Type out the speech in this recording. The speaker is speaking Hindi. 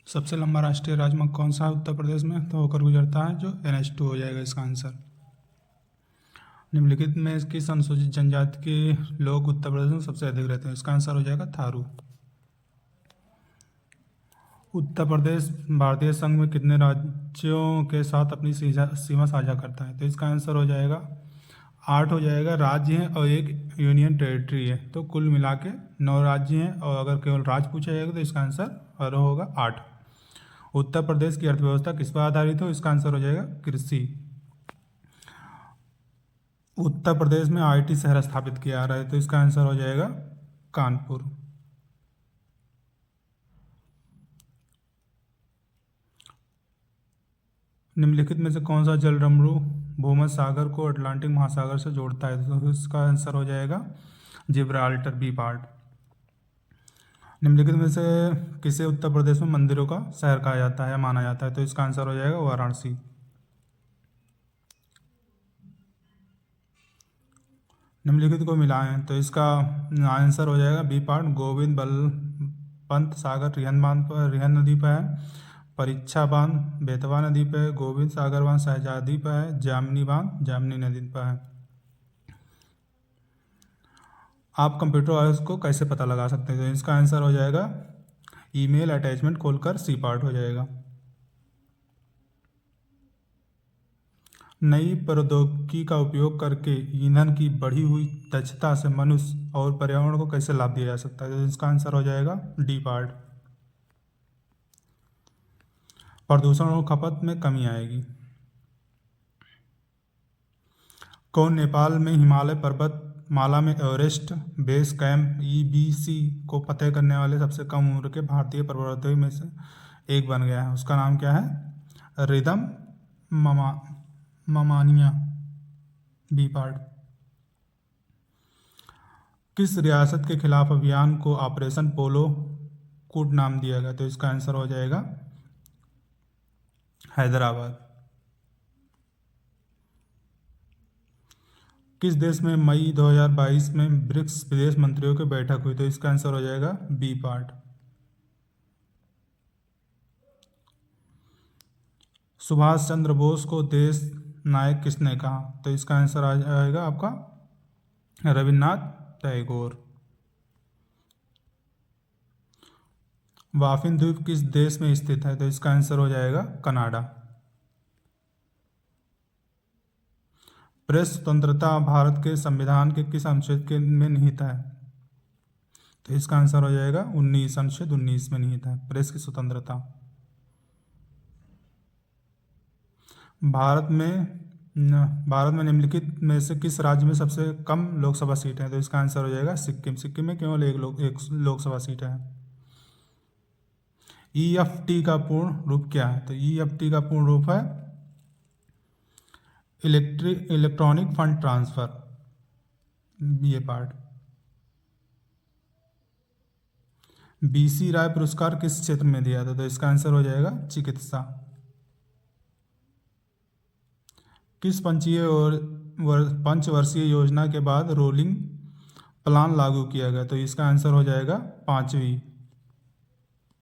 सबसे लंबा राष्ट्रीय राजमार्ग कौन सा है उत्तर प्रदेश में? तो होकर गुजरता है, जो NH2 हो जाएगा इसका आंसर। निम्नलिखित में किस अनुसूचित जनजाति के लोग उत्तर प्रदेश में सबसे अधिक रहते हैं? इसका आंसर हो जाएगा थारू। उत्तर प्रदेश भारतीय संघ में कितने राज्यों के साथ अपनी सीमा साझा करता है? तो इसका आंसर हो जाएगा 8 हो जाएगा। राज्य हैं और एक यूनियन टेरिटरी है, तो कुल मिला के 9 राज्य हैं। और अगर केवल राज्य पूछा जाएगा तो इसका आंसर होगा 8। उत्तर प्रदेश की अर्थव्यवस्था किस पर आधारित हो? इसका आंसर हो जाएगा कृषि। उत्तर प्रदेश में IIT शहर स्थापित किया जा रहा है, तो इसका आंसर हो जाएगा कानपुर। निम्नलिखित में से कौन सा जलरंध्र भूमध्य सागर को अटलांटिक महासागर से जोड़ता है? तो इसका आंसर हो जाएगा जिब्राल्टर बी पार्ट। निम्नलिखित में से किसे उत्तर प्रदेश में मंदिरों का शहर कहा जाता है, माना जाता है? तो इसका आंसर हो जाएगा वाराणसी। निम्नलिखित को मिलाएं, तो इसका आंसर हो जाएगा बी पार्ट। गोविंद बल्लभ पंत सागर रिहंद बांध पर, रिहंद नदी पर है। परीक्षा बांध बेतवा नदी पर है। गोविंद सागर बांध शहजादी पर है। जामनी बांध जामनी नदी पर है। आप कंप्यूटर वायरस को कैसे पता लगा सकते हैं? तो इसका आंसर हो जाएगा ईमेल अटैचमेंट खोलकर, सी पार्ट हो जाएगा। नई प्रौद्योगिकी का उपयोग करके ईंधन की बढ़ी हुई दक्षता से मनुष्य और पर्यावरण को कैसे लाभ दिया जा सकता है? तो इसका आंसर हो जाएगा डी पार्ट। प्रदूषण और खपत में कमी आएगी। कौन नेपाल में हिमालय पर्वत माला में एवरेस्ट बेस कैंप EBC को फतेह करने वाले सबसे कम उम्र के भारतीय पर्वतारोही में से एक बन गया है? उसका नाम क्या है? रिदम ममानिया बी पार्ट। किस रियासत के खिलाफ अभियान को ऑपरेशन पोलो कूट नाम दिया गया? तो इसका आंसर हो जाएगा हैदराबाद। किस देश में मई 2022 में ब्रिक्स विदेश मंत्रियों की बैठक हुई? तो इसका आंसर हो जाएगा बी पार्ट। सुभाष चंद्र बोस को देश नायक किसने कहा? तो इसका आंसर आ जाएगा आपका रविन्द्रनाथ टैगोर। बाफिन द्वीप किस देश में स्थित है? तो इसका आंसर हो जाएगा कनाडा। प्रेस स्वतंत्रता भारत के संविधान के किस अनुच्छेद में निहित है? तो इसका आंसर हो जाएगा 19, अनुच्छेद 19 में निहित है प्रेस की स्वतंत्रता। भारत में निम्नलिखित में से किस राज्य में सबसे कम लोकसभा सीट है? तो इसका आंसर हो जाएगा सिक्किम। सिक्किम में केवल एक लोकसभा सीट है। EFT का पूर्ण रूप क्या है? तो EFT का पूर्ण रूप है इलेक्ट्रॉनिक फंड ट्रांसफर, ये पार्ट। BC राय पुरस्कार किस क्षेत्र में दिया था? तो इसका आंसर हो जाएगा चिकित्सा। किस पंचवर्षीय योजना के बाद रोलिंग प्लान लागू किया गया? तो इसका आंसर हो जाएगा 5वीं।